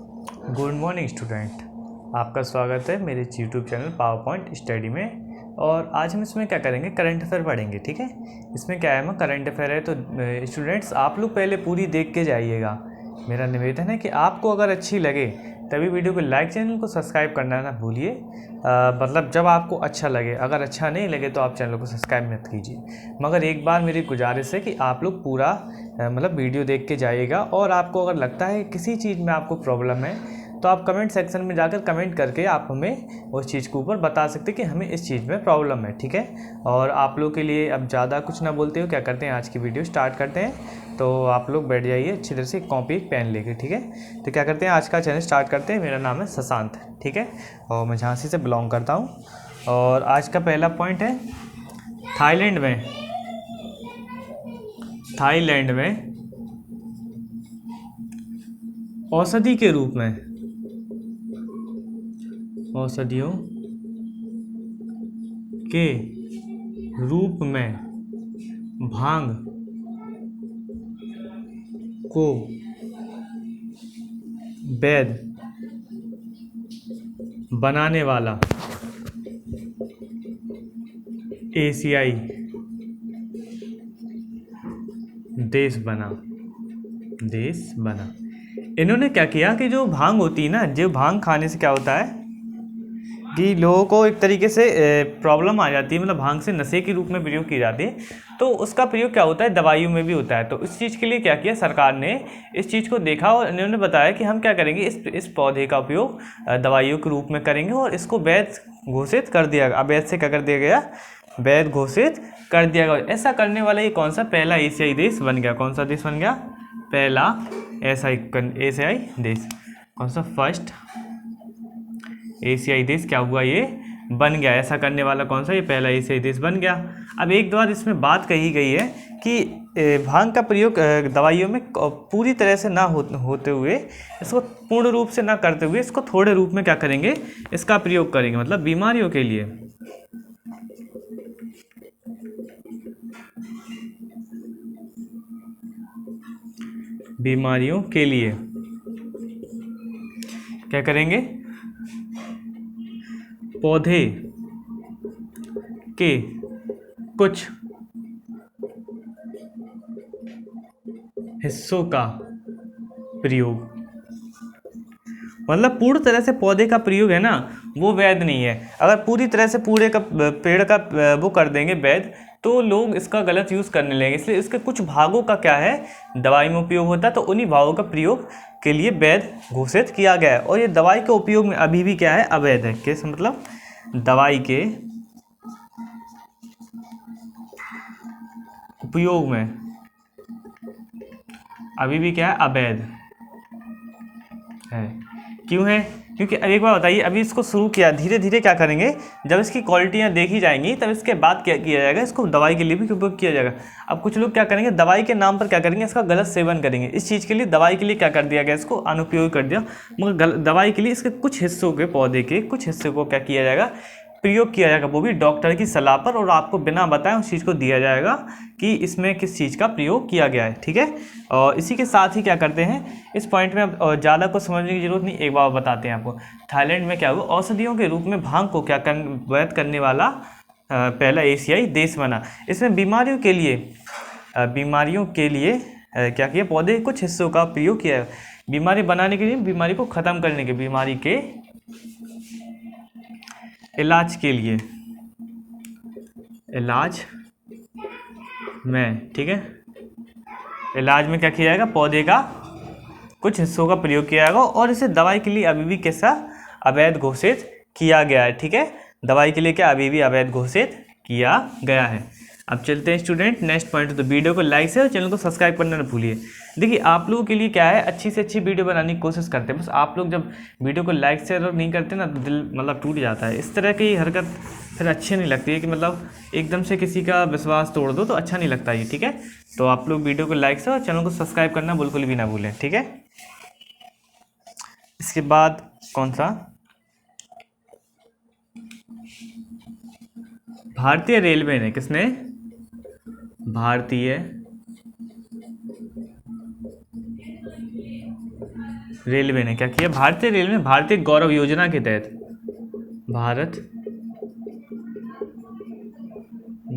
Good morning student, आपका स्वागत है मेरे YouTube channel power point study में। और आज हम इसमें क्या करेंगे, करंट अफेयर पढ़ेंगे। ठीक है, इसमें क्या है, करंट अफेयर है। तो स्टूडेंट्स आप लोग पहले पूरी देख के जाइएगा। मेरा निवेदन है कि आपको अगर अच्छी लगे तभी वीडियो को लाइक, चैनल को सब्सक्राइब करना ना भूलिए। मतलब जब आपको अच्छा लगे, अगर अच्छा नहीं लगे तो आप चैनल को सब्सक्राइब मत कीजिए। मगर एक बार मेरी गुजारिश है कि आप लोग पूरा मतलब वीडियो देख के जाइएगा। और आपको अगर लगता है किसी चीज़ में आपको प्रॉब्लम है तो आप कमेंट सेक्शन में जाकर कमेंट करके आप हमें उस चीज़ के ऊपर बता सकते हैं कि हमें इस चीज़ में प्रॉब्लम है। ठीक है, और आप लोग के लिए अब ज़्यादा कुछ ना बोलते हो, क्या करते हैं, आज की वीडियो स्टार्ट करते हैं। तो आप लोग बैठ जाइए अच्छी तरह से, कॉपी एक पेन लेके। ठीक है, तो क्या करते हैं, आज का चैनल स्टार्ट करते हैं। मेरा नाम है शशांक। ठीक है, और मैं झांसी से बिलोंग करता हूँ। और आज का पहला पॉइंट है, थाईलैंड में औषधि के रूप में, औषधियों के रूप में भांग को वैध बनाने वाला एशियाई देश बना। इन्होंने क्या किया कि जो भांग होती है ना, जो भांग खाने से क्या होता है कि लोगों को एक तरीके से प्रॉब्लम आ जाती है, मतलब भांग से नशे के रूप में प्रयोग की जाती है। तो उसका प्रयोग क्या होता है, दवाइयों में भी होता है। तो इस चीज़ के लिए क्या किया सरकार ने, इस चीज़ को देखा और इन्होंने बताया कि हम क्या करेंगे, इस पौधे का उपयोग दवाइयों के रूप में करेंगे और इसको वैध घोषित कर दिया गया। अवैध से क्या कर दिया गया, वैध घोषित कर दिया गया। ऐसा करने वाला ये कौन सा पहला एशियाई देश बन गया? कौन सा देश बन गया? पहला एशियाई देश। कौन सा? फर्स्ट एशियाई देश क्या हुआ, ये बन गया। ऐसा करने वाला कौन सा? ये पहला एशियाई देश बन गया। अब एक बार इसमें बात कही गई है कि भांग का प्रयोग दवाइयों में पूरी तरह से ना होते हुए, इसको पूर्ण रूप से ना करते हुए, इसको थोड़े रूप में क्या करेंगे, इसका प्रयोग करेंगे। मतलब बीमारियों के लिए, बीमारियों के लिए क्या करेंगे, पौधे के कुछ हिस्सों का प्रयोग। मतलब पूर्ण तरह से पौधे का प्रयोग है ना, वो वैध नहीं है। अगर पूरी तरह से पूरे का पेड़ का वो कर देंगे वैध, तो लोग इसका गलत यूज़ करने लगेंगे। इसलिए इसके कुछ भागों का क्या है, दवाई में उपयोग होता है, तो उन्हीं भागों का प्रयोग के लिए वैध घोषित किया गया है। और ये दवाई के उपयोग में अभी भी क्या है, अवैध है। कैसे? मतलब दवाई के उपयोग में अभी भी क्या है, अवैध है। क्यों है? क्योंकि अब एक बार बताइए, अभी इसको शुरू किया, धीरे धीरे क्या करेंगे, जब इसकी क्वालिटियाँ देखी जाएंगी तब इसके बाद क्या किया जाएगा, इसको दवाई के लिए भी उपयोग किया जाएगा। अब कुछ लोग क्या करेंगे, दवाई के नाम पर क्या करेंगे, इसका गलत सेवन करेंगे। इस चीज़ के लिए दवाई के लिए क्या कर दिया गया, इसको अनुपयोगी कर दिया। मगर दवाई के लिए इसके कुछ हिस्सों के, पौधे के कुछ हिस्से को क्या किया जाएगा, प्रयोग किया जाएगा, वो भी डॉक्टर की सलाह पर, और आपको बिना बताए उस चीज़ को दिया जाएगा कि इसमें किस चीज़ का प्रयोग किया गया है। ठीक है, और इसी के साथ ही क्या करते हैं, इस पॉइंट में अब ज़्यादा कुछ समझने की जरूरत नहीं, एक बार बताते हैं आपको। थाईलैंड में क्या हुआ, औषधियों के रूप में भांग को क्या वैध करने वाला पहला एशियाई देश बना। इसमें बीमारियों के लिए क्या किया, पौधे के कुछ हिस्सों का प्रयोग किया है, बीमारी बनाने के लिए, बीमारी को ख़त्म करने के, बीमारी के इलाज के लिए, इलाज में। ठीक है, इलाज में क्या किया जाएगा, पौधे का कुछ हिस्सों का प्रयोग किया जाएगा, और इसे दवाई के लिए अभी भी कैसा, अवैध घोषित किया गया है। ठीक है, दवाई के लिए क्या अभी भी अवैध घोषित किया गया है। अब चलते हैं स्टूडेंट नेक्स्ट पॉइंट। तो वीडियो को लाइक से और चैनल को सब्सक्राइब करना ना भूलिए। देखिए आप लोगों के लिए क्या है, अच्छी से अच्छी वीडियो बनाने की कोशिश करते हैं, बस आप लोग जब वीडियो को लाइक शेयर नहीं करते ना, तो दिल मतलब टूट जाता है। इस तरह की हरकत फिर अच्छी नहीं लगती है कि मतलब एकदम से किसी का विश्वास तोड़ दो, तो अच्छा नहीं लगता ये। ठीक है, तो आप लोग वीडियो को लाइक से और चैनल को सब्सक्राइब करना बिल्कुल भी ना भूलें। ठीक है, इसके बाद कौन सा, भारतीय रेलवे ने, किसने, भारतीय रेलवे ने क्या किया, भारतीय रेलवे भारतीय गौरव योजना के तहत, भारत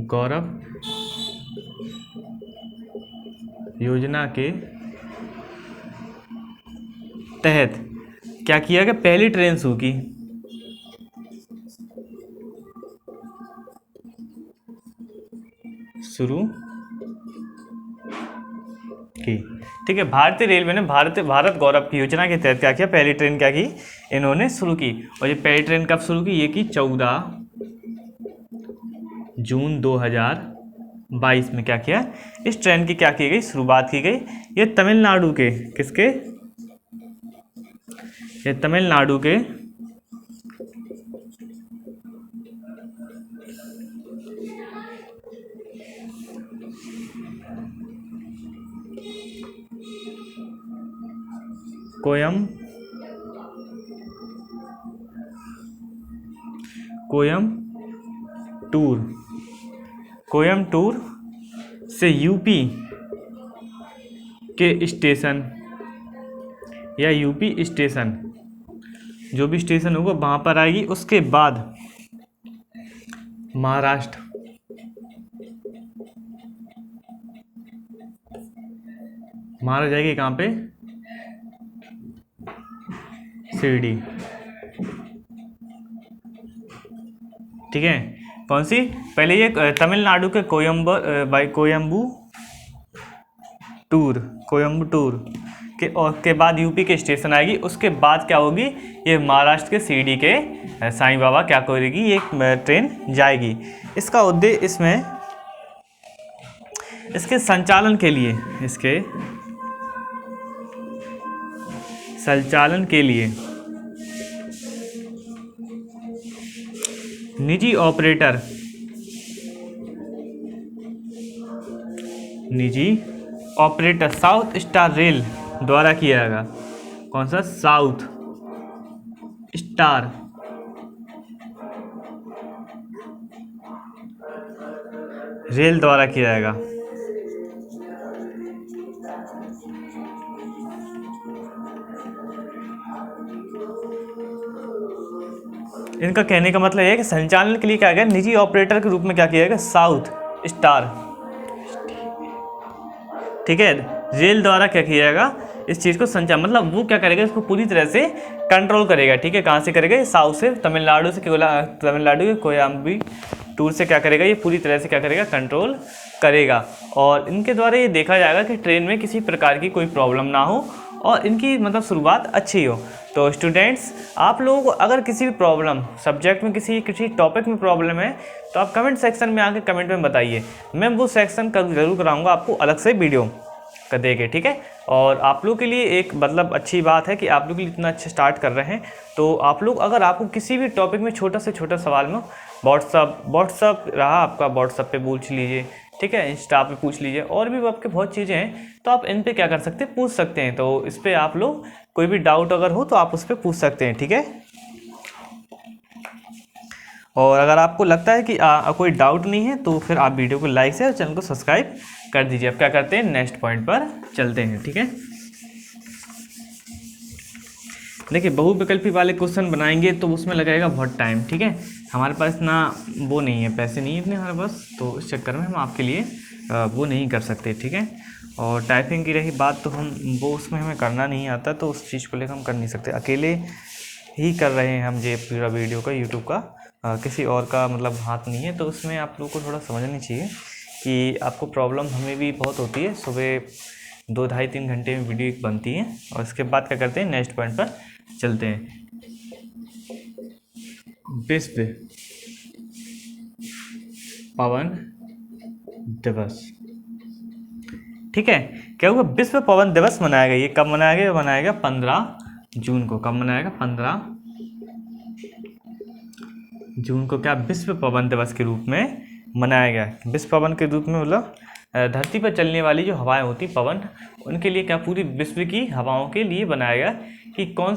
गौरव योजना के तहत क्या किया गया, पहली ट्रेन शुरू की, ठीक है। भारतीय रेलवे ने भारत गौरव की योजना के तहत क्या किया, पहली ट्रेन क्या की, इन्होंने शुरू की। और ये पहली ट्रेन कब शुरू की, ये की 14 जून 2022 में क्या किया, इस ट्रेन की क्या की गई, शुरुआत की गई। ये तमिलनाडु के, किसके, ये तमिलनाडु के कोयम्बटूर से यूपी के स्टेशन या यूपी स्टेशन, जो भी स्टेशन होगा वहाँ पर आएगी। उसके बाद महाराष्ट्र जाएगी, कहाँ पे, शिरडी, ठीक है। कौन सी, पहले ये तमिलनाडु के कोयम्बटूर के बाद यूपी के स्टेशन आएगी। उसके बाद क्या होगी, ये महाराष्ट्र के शिरडी के साईं बाबा क्या करेगी, ये ट्रेन जाएगी। इसका उद्देश्य, इसके संचालन के लिए निजी ऑपरेटर साउथ स्टार रेल द्वारा किया जाएगा। कौन सा, साउथ स्टार रेल द्वारा किया जाएगा। इनका कहने का मतलब है कि संचालन के लिए क्या गया, निजी ऑपरेटर के रूप में क्या किया गया, साउथ स्टार, ठीक है, रेल द्वारा क्या किया जाएगा, इस चीज़ को संचालन, मतलब वो क्या करेगा, इसको पूरी तरह से कंट्रोल करेगा, ठीक है। कहाँ से करेगा, साउथ से, तमिलनाडु के कोयम्बटूर से क्या करेगा, ये पूरी तरह से क्या करेगा, कंट्रोल करेगा। और इनके द्वारा ये देखा जाएगा कि ट्रेन में किसी प्रकार की कोई प्रॉब्लम ना हो और इनकी मतलब शुरुआत अच्छी हो। तो स्टूडेंट्स, आप लोगों को अगर किसी भी प्रॉब्लम, सब्जेक्ट में किसी टॉपिक में प्रॉब्लम है तो आप कमेंट सेक्शन में आके कमेंट में बताइए, मैं वो सेक्शन जरूर कराऊंगा आपको अलग से वीडियो कर देंगे, ठीक है। और आप लोग के लिए एक मतलब अच्छी बात है कि आप लोग इतना अच्छा स्टार्ट कर रहे हैं। तो आप लोग अगर आपको किसी भी टॉपिक में छोटा से छोटा सवाल में व्हाट्सअप रहा आपका, व्हाट्सअप पे पूछ लीजिए, ठीक है, इंस्टा पे पूछ लीजिए, और भी आपके बहुत चीज़ें हैं तो आप इन पे क्या कर सकते हैं, पूछ सकते हैं। तो इस पर आप लोग कोई भी डाउट अगर हो तो आप उस पर पूछ सकते हैं, ठीक है। और अगर आपको लगता है कि कोई डाउट नहीं है तो फिर आप वीडियो को लाइक से और चैनल को सब्सक्राइब कर दीजिए। अब क्या करते हैं, नेक्स्ट पॉइंट पर चलते हैं, ठीक है। देखिए, बहुविकल्पी वाले क्वेश्चन बनाएंगे तो उसमें लगेगा बहुत टाइम, ठीक है। हमारे पास इतना वो नहीं है, पैसे नहीं है इतने हमारे पास, तो इस चक्कर में हम आपके लिए वो नहीं कर सकते, ठीक है। और टाइपिंग की रही बात तो हम वो उसमें हमें करना नहीं आता, तो उस चीज़ को लेकर हम कर नहीं सकते, अकेले ही कर रहे हैं हम ये पूरा वीडियो का, यूट्यूब का, किसी और का मतलब हाथ नहीं है। तो उसमें आप लोगों को थोड़ा समझना चाहिए कि आपको प्रॉब्लम हमें भी बहुत होती है, सुबह 2, 2.5, 3 घंटे में वीडियो बनती है। और इसके बाद क्या करते हैं, नेक्स्ट पॉइंट पर चलते हैं। विश्व पवन दिवस, ठीक है। क्या होगा, विश्व पवन दिवस मनाया गया। ये कब मनाया गया, मनाया गया 15 जून को। कब मनाया गया, 15 जून को क्या विश्व पवन दिवस के रूप में मनाया गया। विश्व पवन के रूप में मतलब धरती पर चलने वाली जो हवाएं होती पवन, उनके लिए क्या पूरी विश्व की हवाओं के लिए बनाया गया कि कौन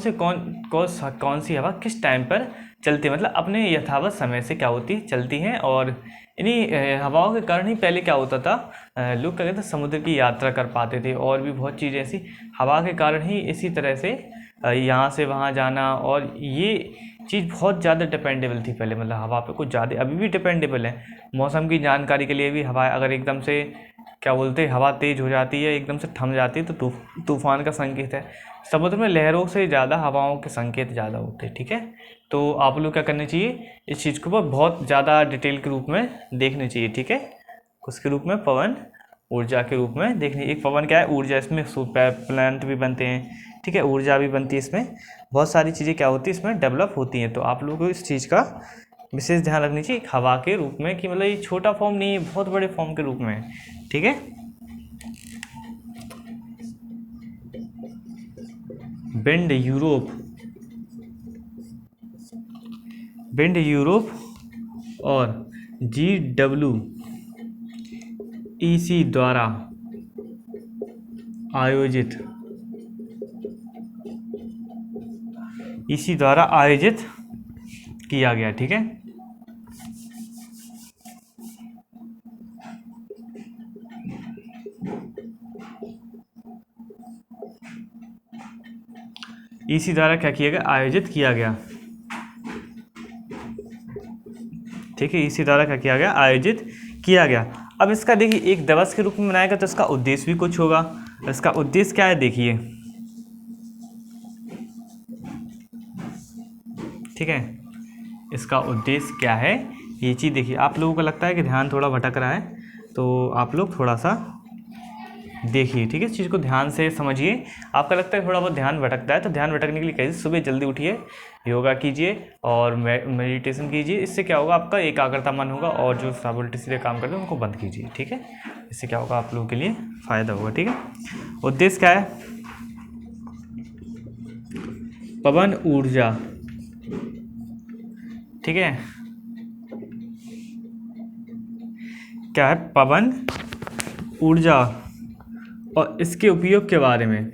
सी हवा किस टाइम पर चलती है, मतलब अपने यथावत समय से क्या होती चलती हैं। और इन्हीं हवाओं के कारण ही पहले क्या होता था, लोग क्या कहते हैं समुद्र की यात्रा कर पाते थे, और भी बहुत चीज़ें ऐसी हवा के कारण ही इसी तरह से यहाँ से वहाँ जाना, और ये चीज़ बहुत ज़्यादा डिपेंडेबल थी पहले, मतलब हवा पे कुछ ज़्यादा, अभी भी डिपेंडेबल है। मौसम की जानकारी के लिए भी हवा अगर एकदम से क्या बोलते हैं हवा तेज़ हो जाती है, एकदम से थम जाती है, तो तूफान का संकेत है। समुद्र में लहरों से ज़्यादा हवाओं के संकेत ज़्यादा होते हैं, ठीक है। तो आप लोग क्या करना चाहिए, इस चीज़ को बहुत ज़्यादा डिटेल के रूप में देखना चाहिए, ठीक है। उसके रूप में पवन ऊर्जा के रूप में देखनी, एक पवन क्या है, ऊर्जा, इसमें प्लांट भी बनते हैं, ठीक है, ऊर्जा भी बनती है, इसमें बहुत सारी चीज़ें क्या होती है इसमें डेवलप होती हैं। तो आप लोगों को इस चीज़ का विशेष ध्यान रखनी चाहिए, हवा के रूप में, कि मतलब ये छोटा फॉर्म नहीं है, बहुत बड़े फॉर्म के रूप में, ठीक है। विंड यूरोप और GWEC द्वारा आयोजित किया गया, ठीक है। इसी द्वारा क्या किया गया, आयोजित किया गया, ठीक है। इसी द्वारा क्या किया गया, आयोजित किया गया। अब इसका देखिए एक दिवस के रूप में मनाया गया, तो इसका उद्देश्य भी कुछ होगा। इसका उद्देश्य क्या है, देखिए, ठीक है, इसका उद्देश्य क्या है, ये चीज़ देखिए। आप लोगों को लगता है कि ध्यान थोड़ा भटक रहा है, तो आप लोग थोड़ा सा देखिए, ठीक है, इस चीज़ को ध्यान से समझिए। आपका लगता है थोड़ा बहुत ध्यान भटकता है, तो ध्यान भटकने के लिए कैसे, सुबह जल्दी उठिए, योगा कीजिए और मेडिटेशन कीजिए। इससे क्या होगा, आपका एकाग्रता मन होगा, और जो उल्टे सीधे काम करते हैं उनको बंद कीजिए, ठीक है। इससे क्या होगा, आप लोगों के लिए फ़ायदा होगा, ठीक है। उद्देश्य क्या है, पवन ऊर्जा, ठीक है, क्या है, पवन ऊर्जा और इसके उपयोग के बारे में,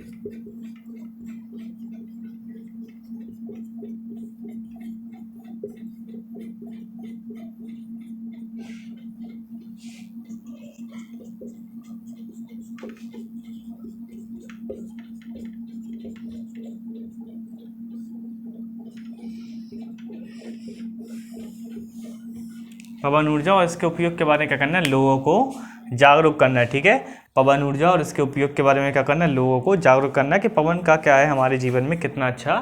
पवन ऊर्जा और इसके उपयोग के बारे में क्या करना है, लोगों को जागरूक करना है, ठीक है। पवन ऊर्जा और इसके उपयोग के बारे में क्या करना है, लोगों को जागरूक करना है कि पवन का क्या है, हमारे जीवन में कितना अच्छा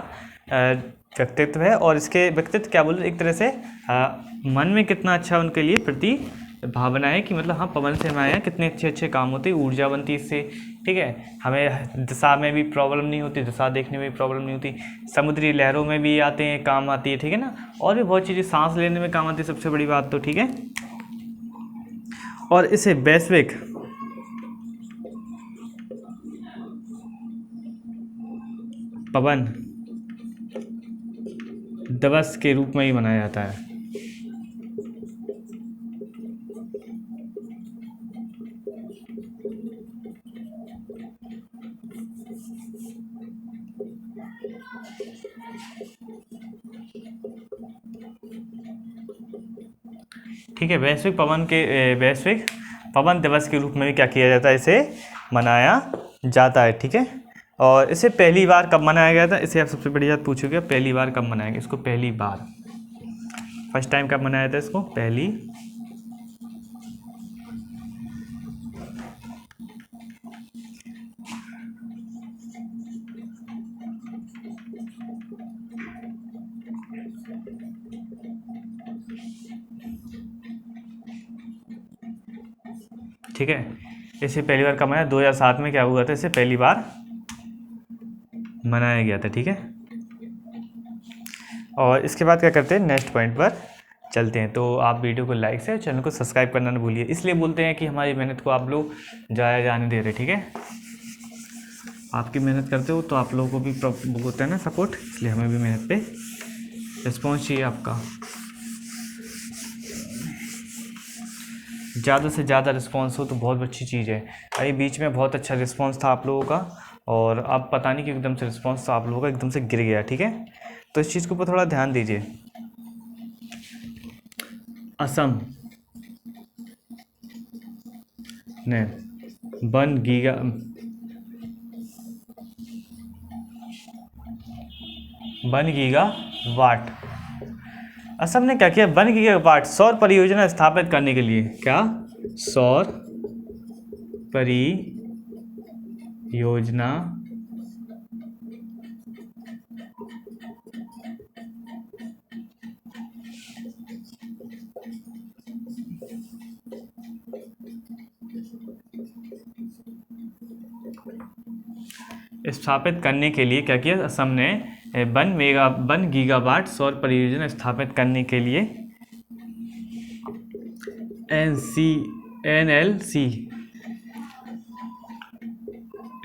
व्यक्तित्व है, और इसके व्यक्तित्व क्या बोलते एक तरह से मन में कितना अच्छा उनके लिए प्रति भावना है, कि मतलब हाँ पवन से हमारे यहाँ कितने अच्छे अच्छे काम होते हैं, ऊर्जा बनती है इससे, ठीक है। हमें दिशा में भी प्रॉब्लम नहीं होती, दिशा देखने में भी प्रॉब्लम नहीं होती, समुद्री लहरों में भी आते हैं, काम आती है, ठीक है ना, और भी बहुत चीज़ें, सांस लेने में काम आती है, सबसे बड़ी बात तो, ठीक है। और इसे वैश्विक पवन दिवस के रूप में ही मनाया जाता है, ठीक है। वैश्विक पवन दिवस के रूप में भी क्या किया जाता है, इसे मनाया जाता है, ठीक है। और इसे पहली बार कब मनाया गया था, इसे आप सबसे बड़ी बात पूछोगे, पहली बार कब मनाया गया इसको, पहली बार, फर्स्ट टाइम कब मनाया था इसको, पहली, ठीक है। इसे पहली बार कब मनाया, 2007 में क्या हुआ था, इसे पहली बार मनाया गया था, ठीक है। और इसके बाद क्या करते हैं, नेक्स्ट पॉइंट पर चलते हैं। तो आप वीडियो को लाइक से, चैनल को सब्सक्राइब करना ना भूलिए, इसलिए बोलते हैं कि हमारी मेहनत को आप लोग जाया जाने दे रहे, ठीक है। आपकी मेहनत करते हो तो आप लोगों को भी होता है ना सपोर्ट, इसलिए हमें भी मेहनत पे रिस्पॉन्स चाहिए आपका, ज़्यादा से ज़्यादा रिस्पॉन्स हो तो बहुत अच्छी चीज़ है। अभी बीच में बहुत अच्छा रिस्पॉन्स था आप लोगों का, और अब पता नहीं कि एकदम से रिस्पॉन्स तो आप लोगों का एकदम से गिर गया, ठीक है। तो इस चीज़ के ऊपर थोड़ा ध्यान दीजिए। असम ने 1 गीगावाट। असम ने क्या किया, 1 गीगावाट सौर परियोजना स्थापित करने के लिए, क्या सौर परियोजना स्थापित करने के लिए क्या किया असम ने, 1 गीगावाट सौर परियोजना स्थापित करने के लिए NLC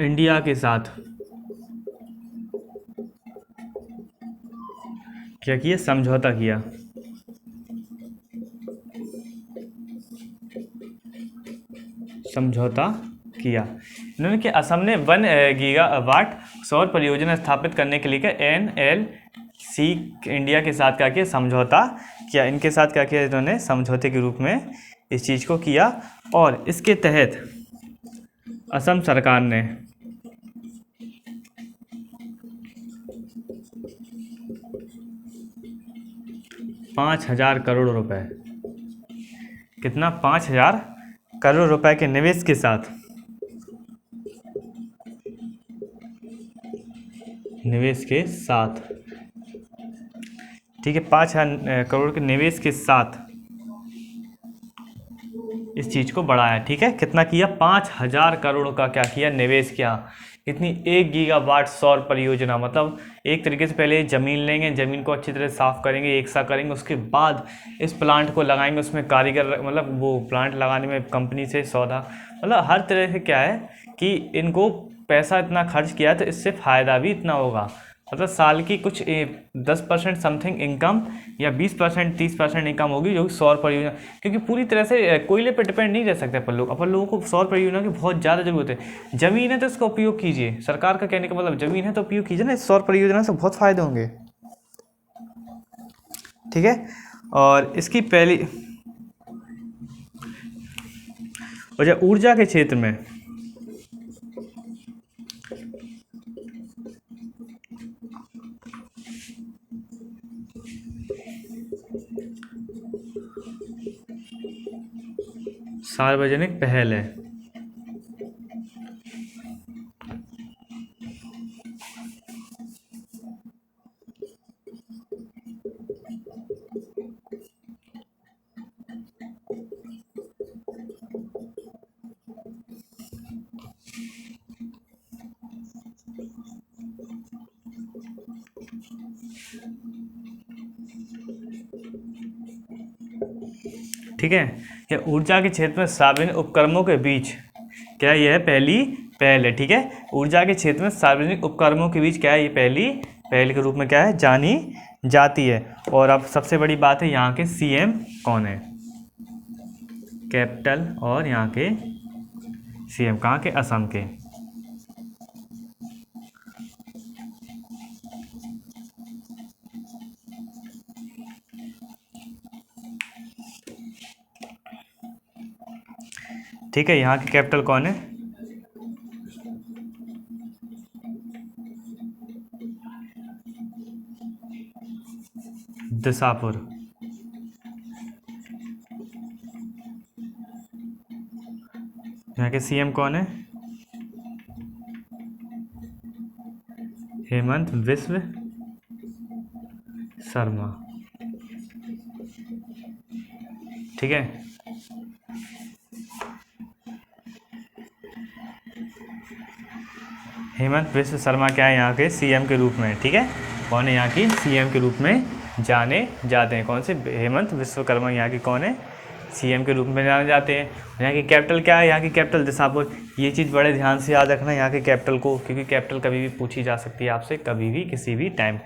इंडिया के साथ क्या किया, समझौता किया। इन्होंने कि असम ने 1 गीगावाट सौर परियोजना स्थापित करने के लिए क्या NLC इंडिया के साथ क्या किया, समझौता किया। इनके साथ क्या किया इन्होंने, समझौते के रूप में इस चीज़ को किया। और इसके तहत असम सरकार ने 5,000 करोड़ रुपए, कितना, 5,000 करोड़ रुपए के निवेश के साथ, ठीक है, 5,000 करोड़ के निवेश के साथ इस चीज़ को बढ़ाया। ठीक है, कितना किया, 5,000 करोड़ का क्या किया, निवेश किया। कितनी, 1 गीगावाट सौर परियोजना। मतलब एक तरीके से पहले ज़मीन लेंगे, ज़मीन को अच्छी तरह साफ़ करेंगे, एक सा करेंगे, उसके बाद इस प्लांट को लगाएंगे, उसमें कारीगर, मतलब वो प्लांट लगाने में कंपनी से सौदा, मतलब हर तरह से क्या है कि इनको पैसा इतना खर्च किया तो इससे फ़ायदा भी इतना होगा। मतलब साल की कुछ 10% समथिंग इनकम या 20% 30% इनकम होगी जो सौर परियोजना, क्योंकि पूरी तरह से कोयले पर डिपेंड नहीं रह सकते अपन लोगों को सौर परियोजना की बहुत ज़्यादा ज़रूरत है। ज़मीन है तो इसका उपयोग कीजिए, सरकार का कहने का मतलब ज़मीन है तो उपयोग कीजिए ना, इस सौर परियोजना से बहुत फ़ायदे होंगे। ठीक है, और इसकी पहली वजह ऊर्जा के क्षेत्र में सार्वजनिक पहल है। ठीक है, क्या ऊर्जा के क्षेत्र में सार्वजनिक उपक्रमों के बीच, क्या यह पहली पहल है। ठीक है, ऊर्जा के क्षेत्र में सार्वजनिक उपक्रमों के बीच क्या है, ये पहली पहल के रूप में क्या है, जानी जाती है। और अब सबसे बड़ी बात है, यहाँ के CM कौन है, कैपिटल, और यहाँ के CM कहाँ के, असम के। ठीक है, यहाँ की कैपिटल कौन है, दिसापुर। यहाँ के CM कौन है, हेमंत विश्व शर्मा। ठीक है, हेमंत विश्व शर्मा क्या है, यहाँ के CM के रूप में। ठीक है, कौन है, यहाँ की CM के रूप में जाने जाते हैं। कौन से, हेमंत विश्वकर्मा यहाँ की कौन है, CM के रूप में जाने जाते हैं। यहाँ की कैपिटल क्या है, यहाँ की कैपिटल दिसापुर। ये चीज़ बड़े ध्यान से याद रखना यहाँ के कैपिटल को, क्योंकि कैपिटल कभी भी पूछी जा सकती है आपसे, कभी भी किसी भी टाइम।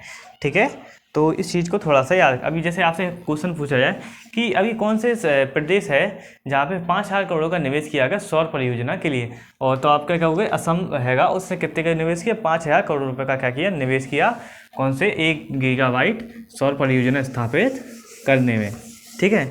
ठीक है, तो इस चीज़ को थोड़ा सा याद। अभी जैसे आपसे क्वेश्चन पूछा जाए कि अभी कौन से प्रदेश है जहाँ पे 5,000 करोड़ का निवेश किया गया सौर परियोजना के लिए, और तो आप क्या कहोगे, असम हैगा, उसने कितने का निवेश किया, 5,000 करोड़ रुपए का क्या किया, निवेश किया। कौन से, 1 गीगावाट सौर परियोजना स्थापित करने में। ठीक है,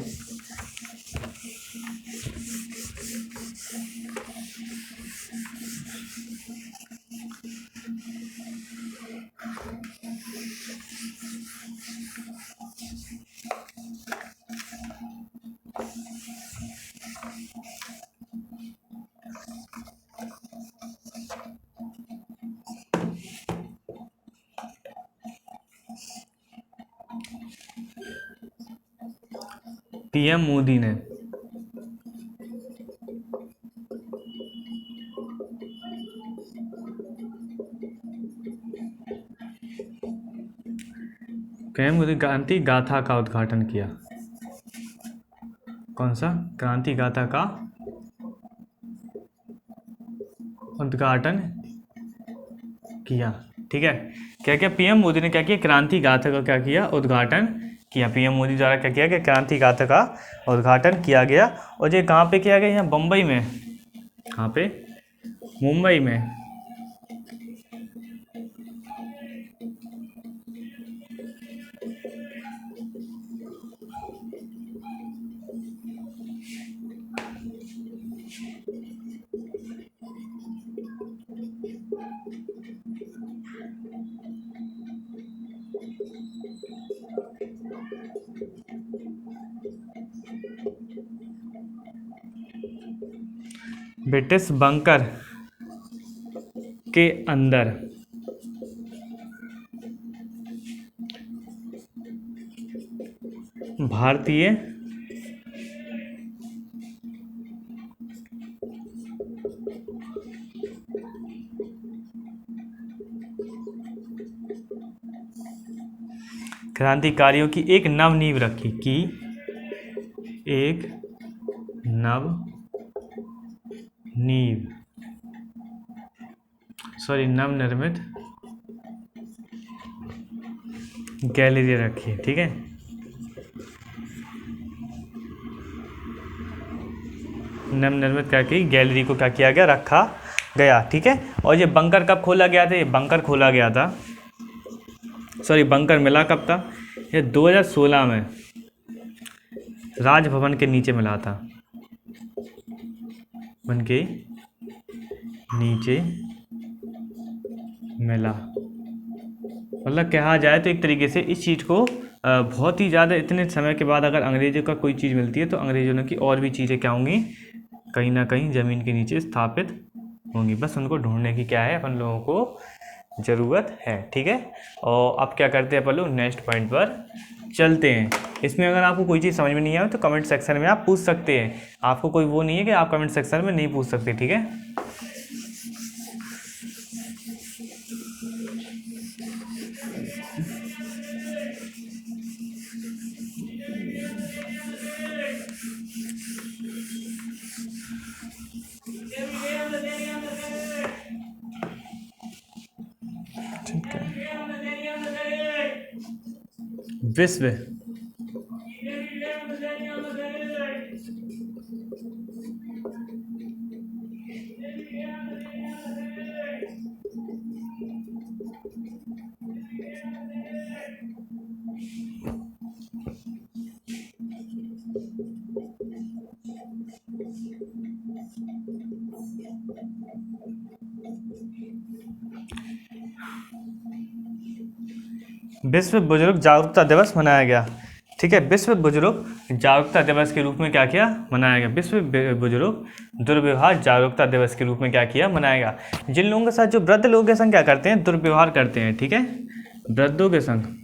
पीएम मोदी ने क्रांति गाथा का उद्घाटन किया। कौन सा? क्रांति गाथा का उद्घाटन किया। ठीक है, क्या किया? पीएम मोदी ने क्या किया? क्रांति गाथा का क्या किया? उद्घाटन किया। पीएम मोदी द्वारा क्या किया गया? क्रांति गाथा का उद्घाटन किया गया। और ये कहाँ पे किया गया? यहाँ बम्बई में। कहाँ पे? मुंबई में। ब्रिटिश बंकर के अंदर भारतीय क्रांतिकारियों की एक नव नींव रखी। एक नव नींव, नवनिर्मित गैलरी रखी। ठीक है, नवनिर्मित क्या की गैलरी को क्या किया गया? रखा गया। ठीक है, और ये बंकर कब खोला गया था? ये बंकर खोला गया था, बंकर मिला कब था? ये 2016 में राजभवन के नीचे मिला था। भवन के नीचे मिला। मतलब कहा जाए तो एक तरीके से इस चीज़ को बहुत ही ज़्यादा इतने समय के बाद अगर अंग्रेज़ों का कोई चीज़ मिलती है तो अंग्रेज़ों की और भी चीज़ें क्या होंगी? कहीं ना कहीं ज़मीन के नीचे स्थापित होंगी। बस उनको ढूंढने की क्या है? अपन लोगों को ज़रूरत है। ठीक है, और अब क्या करते हैं अपन लोग? नेक्स्ट पॉइंट पर चलते हैं। इसमें अगर आपको कोई चीज़ समझ में नहीं आए तो कमेंट सेक्शन में आप पूछ सकते हैं। आपको कोई वो नहीं है कि आप कमेंट सेक्शन में नहीं पूछ सकते। ठीक है, विश्व विश्व बुजुर्ग जागरूकता दिवस मनाया गया। ठीक है, विश्व बुजुर्ग जागरूकता दिवस के रूप में क्या किया? मनाया गया। विश्व बुजुर्ग दुर्व्यवहार जागरूकता दिवस के रूप में क्या किया? मनाया गया। जिन लोगों के साथ जो वृद्ध लोगों के संग क्या करते हैं? दुर्व्यवहार करते हैं। ठीक है, वृद्धों के संग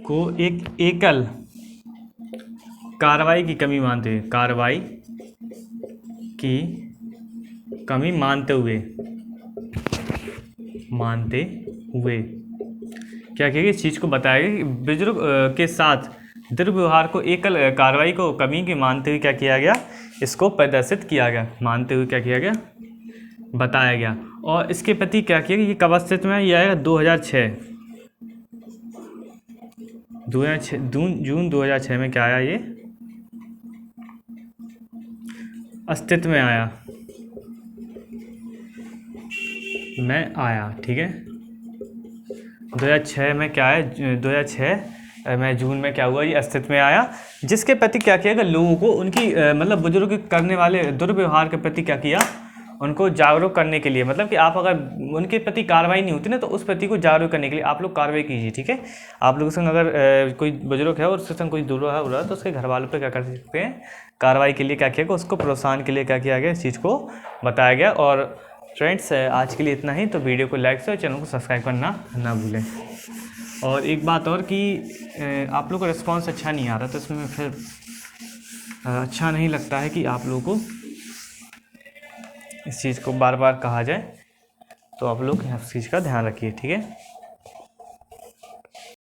को एक एकल कार्रवाई की कमी मानते हुए, कार्रवाई की कमी मानते हुए क्या किया? इस चीज़ को बताया कि बुजुर्ग के साथ दुर्व्यवहार को एकल कार्रवाई को कमी के मानते हुए क्या किया गया? इसको प्रदर्शित किया गया। मानते हुए क्या किया गया? बताया गया। और इसके प्रति क्या किया? ये कब अस्तित्व में? ये आएगा 2006 जून 2006 में क्या आया? ये अस्तित्व में आया। ठीक है, 2006 में क्या है? 2006 मैं जून में क्या हुआ, ये अस्तित्व में आया, जिसके प्रति क्या किया गया, लोगों को उनकी मतलब बुजुर्ग करने वाले दुर्व्यवहार के प्रति क्या किया, उनको जागरूक करने के लिए, मतलब कि आप अगर उनके प्रति कार्रवाई नहीं होती ना, तो उस प्रति को जागरूक करने के लिए आप लोग कार्रवाई कीजिए, ठीक है। आप लोगों संग अगर कोई बुजुर्ग है और उसके संग कोई दुर्व्यवहार हो रहा है, तो उसके घर वालों पर क्या कर सकते हैं, कार्रवाई के लिए क्या किया गया, उसको प्रोत्साहन के लिए क्या किया गया, इस चीज़ को बताया गया। और फ्रेंड्स आज के लिए इतना ही, तो वीडियो को लाइक से और चैनल को सब्सक्राइब करना ना भूलें। और एक बात और कि आप लोग को रिस्पांस अच्छा नहीं आ रहा, तो इसमें फिर अच्छा नहीं लगता है कि आप लोगों को इस चीज़ को बार बार कहा जाए, तो आप लोग इस चीज़ का ध्यान रखिए, ठीक है।